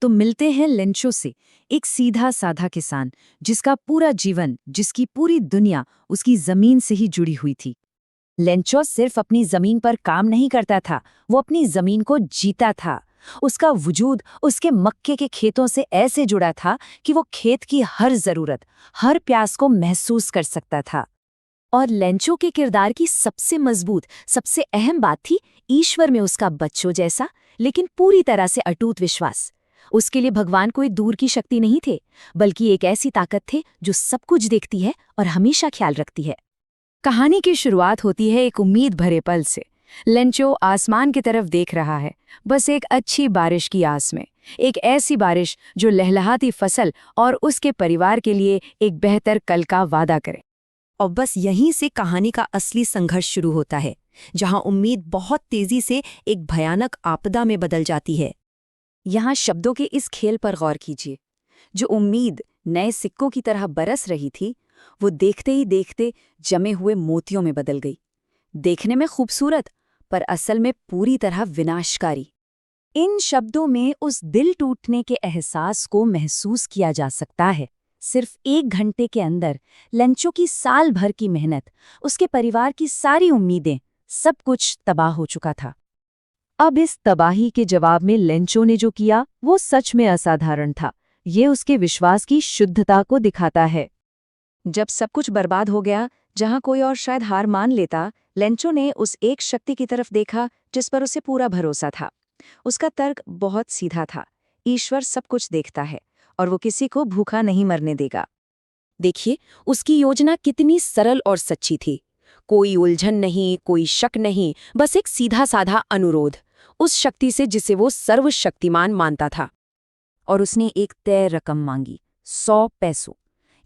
तो मिलते हैं लेंचो से, एक सीधा साधा किसान जिसका पूरा जीवन, जिसकी पूरी दुनिया उसकी जमीन से ही जुड़ी हुई थी। लेंचो सिर्फ अपनी जमीन पर काम नहीं करता था, वो अपनी जमीन को जीता था। उसका वजूद उसके मक्के के खेतों से ऐसे जुड़ा था कि वो खेत की हर जरूरत, हर प्यास को महसूस कर सकता था। और लेंचो के किरदार की सबसे मजबूत, सबसे अहम बात थी ईश्वर में उसका बच्चों जैसा, लेकिन पूरी तरह से अटूट विश्वास। उसके लिए भगवान कोई दूर की शक्ति नहीं थे, बल्कि एक ऐसी ताकत थे जो सब कुछ देखती है और हमेशा ख्याल रखती है। कहानी की शुरुआत होती है एक उम्मीद भरे पल से। लेंचो आसमान की तरफ देख रहा है, बस एक अच्छी बारिश की आस में, एक ऐसी बारिश जो लहलहाती फसल और उसके परिवार के लिए एक बेहतर कल का वादा करे। और बस यहीं से कहानी का असली संघर्ष शुरू होता है, जहां उम्मीद बहुत तेजी से एक भयानक आपदा में बदल जाती है। यहाँ शब्दों के इस खेल पर गौर कीजिए। जो उम्मीद नए सिक्कों की तरह बरस रही थी, वो देखते ही देखते जमे हुए मोतियों में बदल गई। देखने में खूबसूरत, पर असल में पूरी तरह विनाशकारी। इन शब्दों में उस दिल टूटने के एहसास को महसूस किया जा सकता है। सिर्फ 1 घंटे के अंदर लेंचो की साल भर की मेहनत, उसके परिवार की सारी उम्मीदें, सब कुछ तबाह हो चुका था। अब इस तबाही के जवाब में लेंचो ने जो किया वो सच में असाधारण था। ये उसके विश्वास की शुद्धता को दिखाता है। जब सब कुछ बर्बाद हो गया, जहां कोई और शायद हार मान लेता, लेंचो ने उस एक शक्ति की तरफ देखा जिस पर उसे पूरा भरोसा था। उसका तर्क बहुत सीधा था, ईश्वर सब कुछ देखता है और वो किसी को भूखा नहीं मरने देगा। देखिए, उसकी योजना कितनी सरल और सच्ची थी। कोई उलझन नहीं, कोई शक नहीं, बस एक सीधा साधा अनुरोध उस शक्ति से जिसे वो सर्वशक्तिमान मानता था। और उसने एक तय रकम मांगी, 100 पैसों।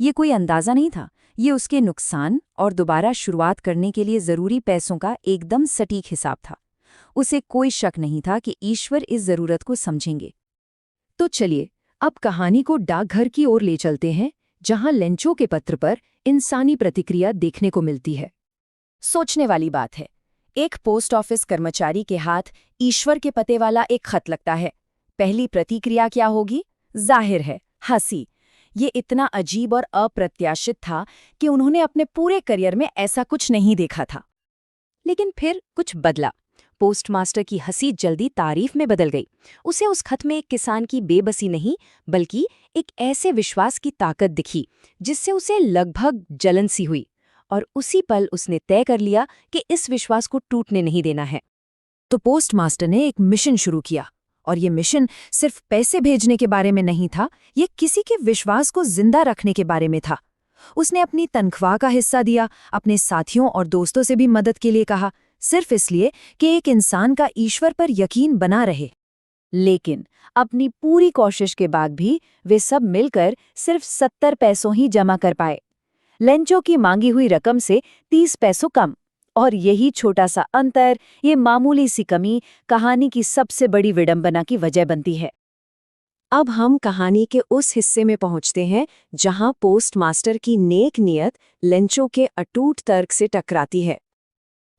ये कोई अंदाजा नहीं था, ये उसके नुकसान और दोबारा शुरुआत करने के लिए जरूरी पैसों का एकदम सटीक हिसाब था। उसे कोई शक नहीं था कि ईश्वर इस जरूरत को समझेंगे। तो चलिए अब कहानी को डाकघर की ओर ले चलते हैं, जहां लेंचो के पत्र पर इंसानी प्रतिक्रिया देखने को मिलती है। सोचने वाली बात है, एक पोस्ट ऑफिस कर्मचारी के हाथ ईश्वर के पते वाला एक खत लगता है। पहली प्रतिक्रिया क्या होगी? जाहिर है, हंसी। ये इतना अजीब और अप्रत्याशित था कि उन्होंने अपने पूरे करियर में ऐसा कुछ नहीं देखा था। लेकिन फिर कुछ बदला। पोस्टमास्टर की हंसी जल्दी तारीफ में बदल गई। उसे उस खत में एक किसान की बेबसी नहीं, बल्कि एक ऐसे विश्वास की ताकत दिखी जिससे उसे लगभग जलन सी हुई। और उसी पल उसने तय कर लिया कि इस विश्वास को टूटने नहीं देना है। तो पोस्टमास्टर ने एक मिशन शुरू किया, और ये मिशन सिर्फ पैसे भेजने के बारे में नहीं था, ये किसी के विश्वास को जिंदा रखने के बारे में था। उसने अपनी तनख्वाह का हिस्सा दिया, अपने साथियों और दोस्तों से भी मदद के लिए कहा, सिर्फ इसलिए कि एक इंसान का ईश्वर पर यकीन बना रहे। लेकिन अपनी पूरी कोशिश के बाद भी वे सब मिलकर सिर्फ 70 पैसों ही जमा कर पाए। लेंचो की मांगी हुई रकम से 30 पैसों कम। और यही छोटा सा अंतर, ये मामूली सी कमी कहानी की सबसे बड़ी विडंबना की वजह बनती है। अब हम कहानी के उस हिस्से में पहुंचते हैं जहां पोस्टमास्टर की नेक नियत लेंचो के अटूट तर्क से टकराती है।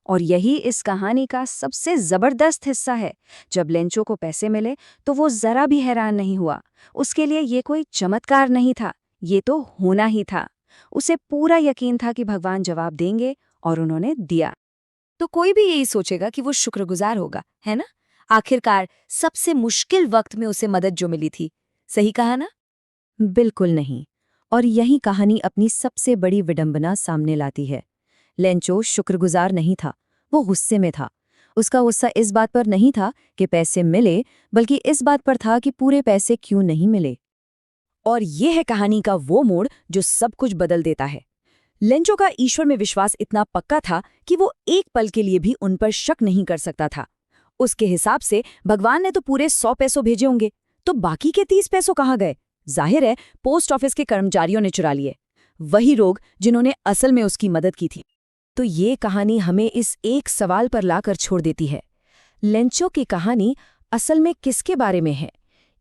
और यही इस कहानी का सबसे जबरदस्त हिस्सा है। जब लेंचो को पैसे मिले तो वो जरा भी हैरान नहीं हुआ। उसके लिए ये कोई चमत्कार नहीं था, ये तो होना ही था। उसे पूरा यकीन था कि भगवान जवाब देंगे, और उन्होंने दिया। तो कोई भी यही सोचेगा कि वो शुक्रगुजार होगा, है ना? आखिरकार सबसे मुश्किल वक्त में उसे मदद जो मिली थी। सही कहा ना? बिल्कुल नहीं। और यही कहानी अपनी सबसे बड़ी विडंबना सामने लाती है। लेंचो शुक्रगुजार नहीं था, वो गुस्से में था। उसका गुस्सा इस बात पर नहीं था कि पैसे मिले, बल्कि इस बात पर था कि पूरे पैसे क्यों नहीं मिले। और ये है कहानी का वो मोड़ जो सब कुछ बदल देता है। लेंचो का ईश्वर में विश्वास इतना पक्का था कि वो एक पल के लिए भी उन पर शक नहीं कर सकता था। उसके हिसाब से भगवान ने तो पूरे 100 पैसों भेजे होंगे, तो बाकी के 30 पैसों कहाँ गए? जाहिर है पोस्ट ऑफिस के कर्मचारियों ने चुरा लिए, वही लोग जिन्होंने असल में उसकी मदद की थी। तो ये कहानी हमें इस एक सवाल पर लाकर छोड़ देती है, लेंचो की कहानी असल में किसके बारे में है?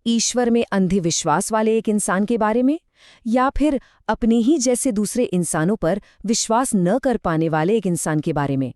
ईश्वर में अंधे विश्वास वाले एक इंसान के बारे में, या फिर अपने ही जैसे दूसरे इंसानों पर विश्वास न कर पाने वाले एक इंसान के बारे में?